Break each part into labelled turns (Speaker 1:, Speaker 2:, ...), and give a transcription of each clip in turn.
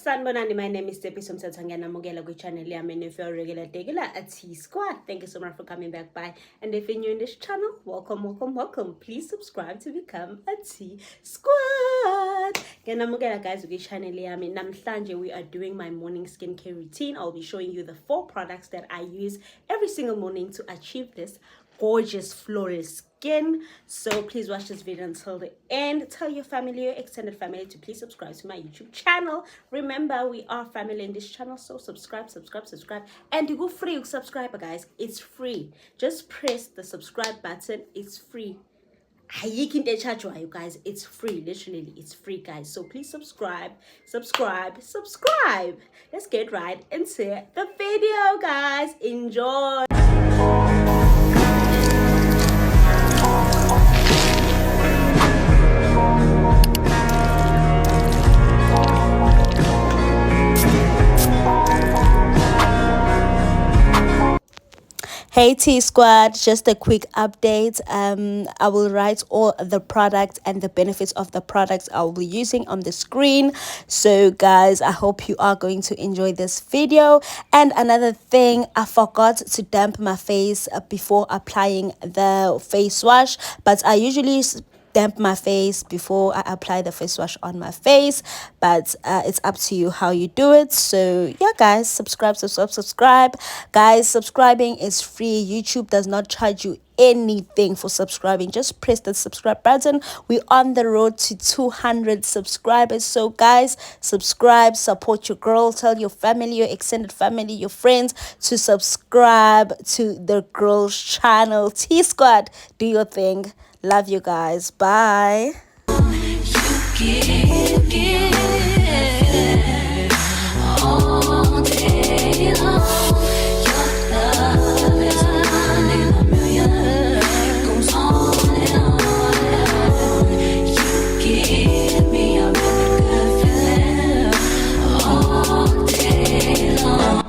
Speaker 1: Sanibonani, my name is Debbie Somsatsangana Mogela channel yami, and if you're a regular at T-Squad, thank you so much for coming back by. And if you're new in this channel, welcome. Please subscribe to become a T-Squad. Mogela guys channel yami. Namhlanje we are doing my morning skincare routine. I'll be showing you the 4 products that I use every single morning to achieve this gorgeous flawless skin. So please watch this video until the end. Tell your family, your extended family to please subscribe to my YouTube channel. Remember, we are family in this channel, so subscribe. And you go free to subscribe, guys. It's free. Just press the subscribe button. It's free. You guys, it's free. Literally, it's free, guys. So please subscribe. Let's get right into the video, guys. Enjoy. Hey T-Squad, just a quick update. I will write all the products and the benefits of the products I will be using on the screen. So guys, I hope you are going to enjoy this video. And another thing, I forgot to damp my face before applying the face wash, but I usually damp my face before I apply the face wash on my face, but it's up to you how you do it. So yeah guys, subscribe guys. Subscribing is free. YouTube does not charge you anything for subscribing. Just press the subscribe button. We're on the road to 200 subscribers, so guys, subscribe, support your girl. Tell your family, your extended family, your friends to subscribe to the girl's channel. T-Squad, do your thing. Love you guys. Bye. All day long. Your love is one in a million. It goes on and on and on. You give me a really good feeling all day long.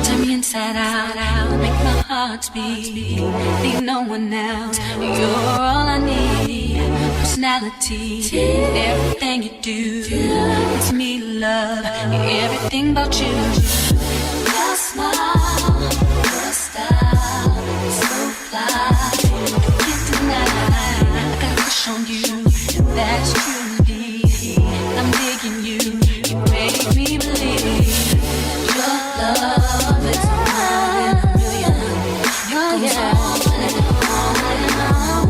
Speaker 1: Turn me inside out, make my heart beat. Leave no one else. You're all I need. Personality, everything you do makes me love everything about you. Your smile, your style, so fly. Can't deny, I got a crush on you. That's truly, I'm digging you. You make me believe. Love is one in a million. It goes on and on.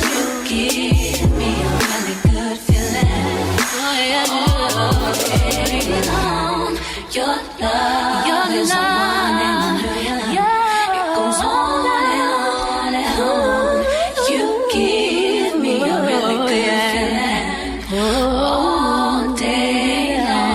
Speaker 1: You give me a really good feeling. All day long. Your love is one in a million. It goes on and on. You give me a really good feeling all day long.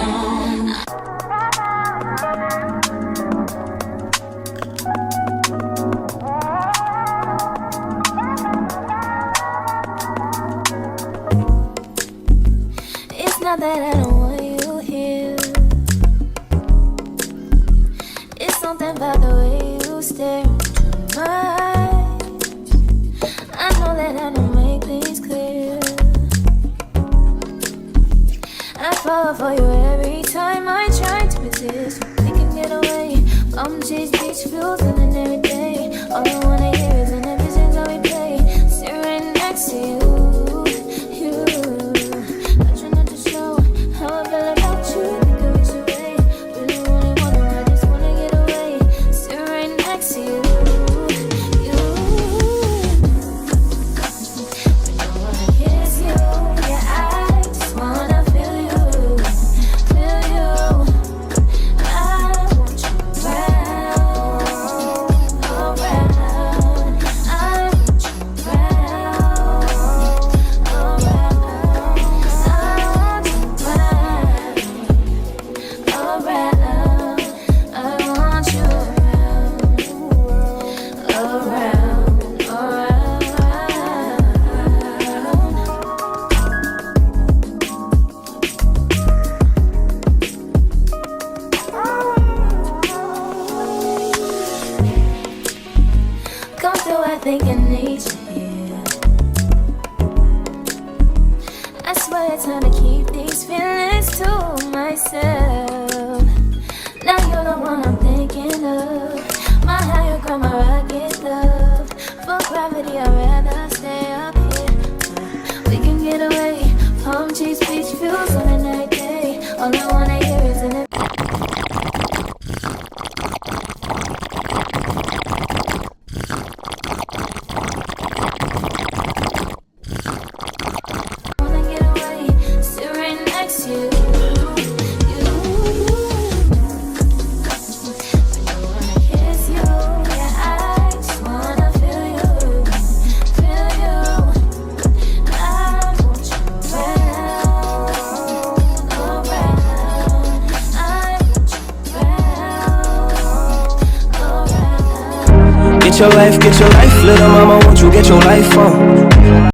Speaker 2: Not that I don't want you here. It's something about the way you stare into my eyes. I know that I don't make things clear. I fall for you every time I try to resist. Thinking need you here. I swear it's time to keep these feelings to myself. Now you're the one I'm thinking of. My higher ground, my rocket love. For gravity, I'd rather stay up here. We can get away. Palm trees, beach views on a night day. All I wanna hear is an wanna get away, sit right next to you. I wanna kiss you, yeah, I just wanna feel you. I want you round, around. I want you round, around.
Speaker 3: Get your life, little mama, won't you get your life on?